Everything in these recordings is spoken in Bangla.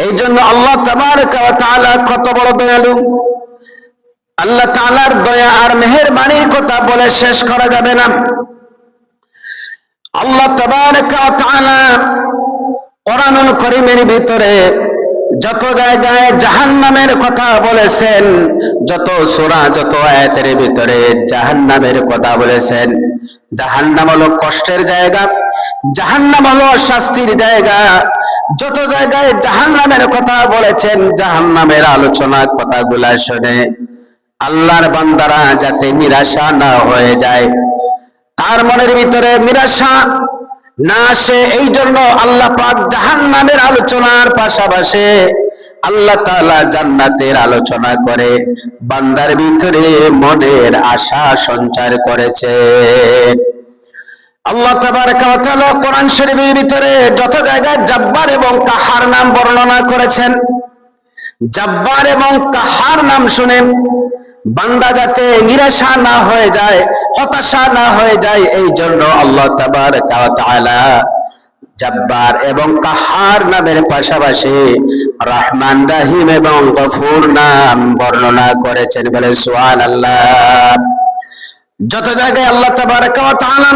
এই জন্য আল্লাহ তাবারক ওয়া তাআলা কত বড় দয়ালু। আল্লাহ তাআলার দয়া আর মেহেরবানির কথা বলে শেষ করা যাবে না। আল্লাহ তাবারক ওয়া তাআলা কোরআনুল কারীমের ভিতরে যত জায়গায় জাহান্নামের কথা বলেছেন, যত সূরা যত আয়াতের ভিতরে জাহান্নামের কথা বলেছেন। জাহান্নাম হলো কষ্টের জায়গা, জাহান্নাম হলো শাস্তির জায়গা। যত জায়গায় জাহান্নামের কথা বলেছেন, জাহান্নামের আলোচনা কথাগুলা শুনে আল্লাহর বান্দারা যাতে নিরাশা না হয়ে যায়, তার মনের ভিতরে নিরাশা না আসে, এই জন্য আল্লাহ পাক জাহান্নামের আলোচনার পাশাপাশি আল্লাহ তাআলা জান্নাতের আলোচনা করে বান্দার ভিতরে মনের আশা সঞ্চার করেছে। আল্লাহ তাবারক ওয়া তাআলা কোরআন শরীফের ভিতরে যত জায়গায় জব্বার এবং কাহার নাম বর্ণনা করেছেন, জব্বার এবং কাহার নাম শুনে বান্দা যাতে নিরাশা না হয়ে যায়, হতাশা না হয়ে যায়, এই জন্য আল্লাহ তাবারক ওয়া তাআলা জব্বার এবং কাহার নামের পাশাপাশি রহমান রহিম এবং গফুর নাম বর্ণনা করেছেন। বলে সুবহানাল্লাহ। যত জায়গায় আল্লাহ তাবারক ওয়া তাআলা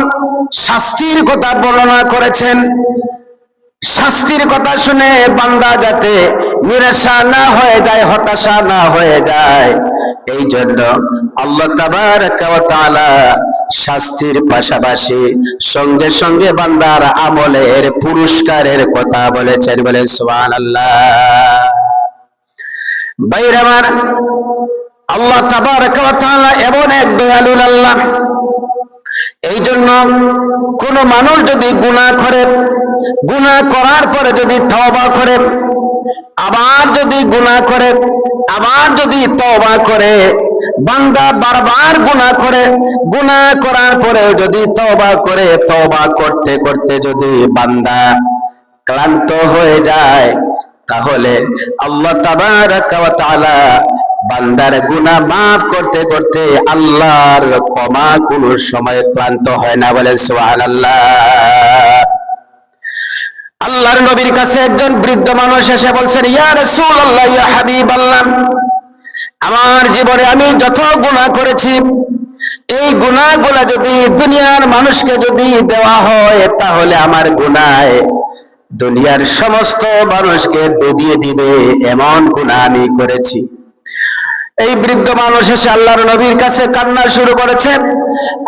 শাস্তির কথা বর্ণনা করেছেন, শাস্তির কথা শুনে বান্দা যাতে নিরাশা না হয়ে যায়, হতাশা না হয়ে যায়, এই জন্য আল্লাহ তাবারক ওয়া তাআলা শাস্তির পাশাপাশি সঙ্গে সঙ্গে বান্দার আমলের পুরস্কারের কথা বলেছেন। বলে সুবহানাল্লাহ। ভাইরা আমার, আল্লাহ তাবারক ওয়া তাআলা এমন এক দয়ালু আল্লাহ। এই জন্য কোন মানুষ যদি গুনাহ করে, গুনাহ করার পরে যদি তওবা করে, আবার যদি গুনাহ করে, আবার যদি তওবা করে, বান্দা বারবার গুনাহ করে, গুনাহ করার পরেও যদি তওবা করে, তওবা করতে করতে যদি বান্দা ক্লান্ত হয়ে যায়, তাহলে আল্লাহ তাবারক ওয়া তাআলা বান্দার গুনাহ মাফ করতে করতে আল্লাহর ক্ষমা কোনো সময় ক্লান্ত হয় না। বলে সুবহানাল্লাহ। আল্লাহর নবীর কাছে একজন বৃদ্ধ মানুষ এসে বলছেন, ইয়া রাসূলুল্লাহ, ইয়া হাবিবাল্লাহ, আমার জীবনে আমি যত গুনাহ করেছি, এই গুনাহগুলো যদি দুনিয়ার মানুষকে যদি দেওয়া হয়, তাহলে আমার গুনাহ দুনিয়ার সমস্ত মানুষকে ডুবিয়ে দিবে, এমন গুনাহ আমি করেছি। এই বৃদ্ধ মানুষ এসে আল্লাহর নবীর কাছে কান্না শুরু করেছে।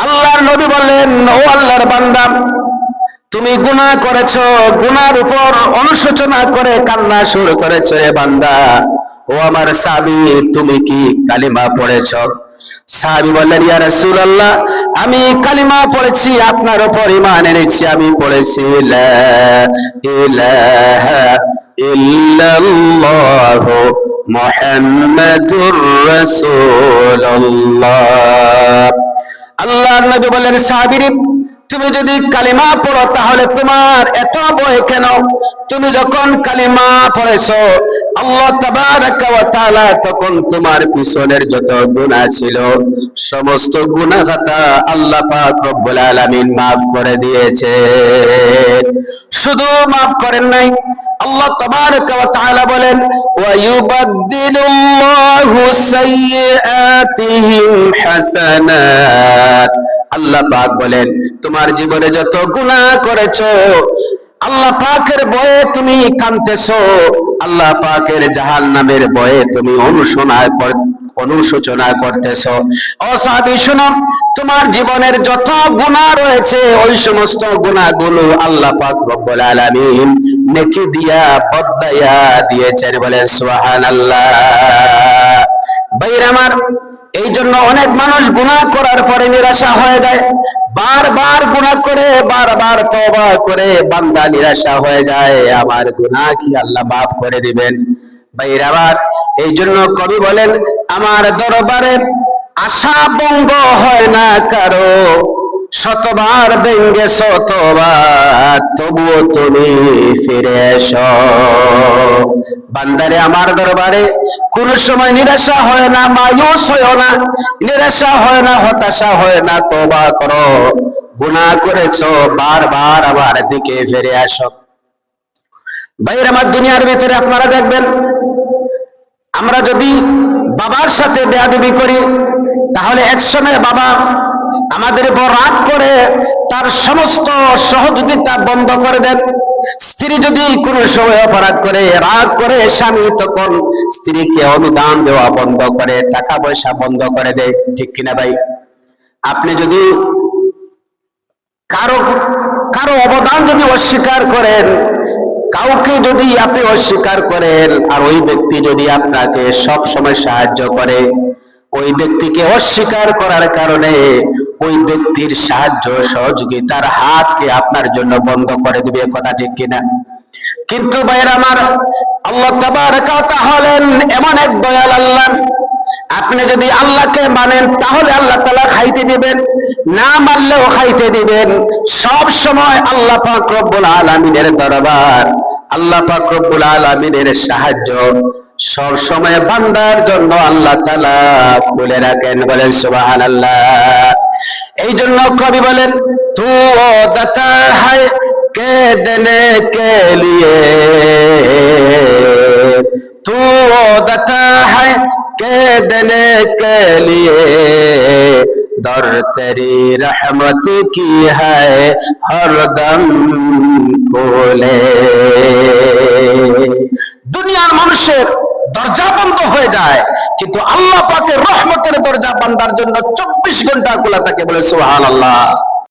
আল্লাহর নবী বললেন, ও আল্লাহর বান্দা, তুমি গুনাহ করেছো, গুনাহর উপর অনুশোচনা করে কান্না শুরু করেছো। এ বান্দা, ও আমার সাহাবী, তুমি কি কালিমা পড়েছো? সাহাবী বললেন, ইয়া রাসূলুল্লাহ, আমি কালিমা পড়েছি, আপনার উপর ঈমান এনেছি। আমি পড়েছি লা ইলাহা ইল্লাল্লাহু মুহাম্মাদুর রাসূলুল্লাহ। আল্লাহর নবী বললেন, সাহাবী, তুমি যদি কালিমা পড়ো তাহলে তোমার এত ভয় কেন? তুমি যখন কালিমা পড়েছো, আল্লাহ তাবারক ওয়া তাআলা তখন তোমার পিছনের যত গুনাহ ছিল সমস্ত গুনাহ খাতা আল্লাহ পাক রব্বুল আলামিন মাফ করে দিয়েছে। শুধু মাফ করেন নাই, আল্লাহ তাবারক ওয়া তাআলা বলেন, ওয়া ইউবাদদিলুল্লাহু সাইয়্যাতিহিম হাসানাত। আল্লাহ পাক বলেন, তোমার জীবনে যত গুনাহ করেছো, আল্লাহ পাকের ভয়ে তুমি কাঁদতেছো, আল্লাহ পাকের জাহান্নামের ভয়ে তুমি অনুশোচনা করতেছো। ও সাহাবী, শোনো, তোমার জীবনের যত গুনাহ রয়েছে, ওই সমস্ত গুনাহগুলো আল্লাহ পাক রব্বুল আলামিন নেকি দিয়া বদলাইয়া দিয়েছেন। বলে সুবহানাল্লাহ। ভাইরা আমার, এই জন্য অনেক মানুষ গুনাহ করার পরে নিরাশা হয়ে যায়, বারবার গুনাহ করে, বারবার তওবা করে বান্দা নিরাশা হয়ে যায়, আমার গুনাহ কি আল্লাহ মাফ করে দিবেন? ভাইরা আমার, এই জন্য কবি বলেন, আমার দরবারে আশা ভঙ্গ হয় না কারো, শতবার ভেঙ্গে শতবার তবুও তুমি ফিরে এসো। বান্দারে, আমার দরবারে কোন সময় নিরাশা হয় না, মায়ুস হয় না, নিরাশা হয় না, হতাশা হয় না, তওবা করো। গুনাহ করেছো, বারবার আমার দিকে ফিরে আসো। ভাইয়ের আমার, দুনিয়ার ভিতরে আপনারা দেখবেন, আমরা যদি বাবার সাথে বেয়াদবি করি তাহলে একসময় বাবা আমাদের উপর রাগ করে তার সমস্ত সহযোগিতা বন্ধ করে দেন। স্ত্রী যদি কোনো সময় অপরাধ করে, রাগ করে স্বামী তখন স্ত্রীকে অনুদান দেওয়া বন্ধ করে, টাকা পয়সা বন্ধ করে দেয়। ঠিক কিনা ভাই? আপনি যদি কারো কারো অবদান যদি অস্বীকার করেন, কাউকে যদি আপনি অস্বীকার করেন, আর ওই ব্যক্তি যদি আপনাকে সব সময় সাহায্য করে, ওই ব্যক্তিকে অস্বীকার করার কারণে ওই ব্যক্তির সাহায্য সহযোগিতার হাতকে আপনার জন্য বন্ধ করে দিবে। কথা ঠিক কিনা? কিন্তু ভাইয়ের আমার, আল্লাহ তাবারক ওয়া তাআলা হলেন এমন এক দয়াল আল্লাহ, আপনি যদি আল্লাহকে মানেন তাহলে আল্লাহ তাআলা খাইতে দিবেন, না মানলেও খাইতে দিবেন। সব সময় আল্লাহ পাক রব্বুল আলামিনের দরবার, আল্লাহ পাক রব্বুল আলামিনের সাহায্য সব সময় বান্দার জন্য আল্লাহ তাআলা খুলে রাখেন। বলেন সুবহানাল্লাহ। এই জন্য কবি বলেন, তু দাতা হায় কে দেনে কে লিয়ে, তু দাতা হায় के देने के लिए दर तेरी रहमत की है हर दम खोले। দুনিয়ার মানুষের দরজা বন্ধ হয়ে যায়, কিন্তু আল্লাহ পাকের রহমতের দরজা বান্দার জন্য 24 ঘন্টা খোলা থাকে। বলে সুবহানাল্লাহ।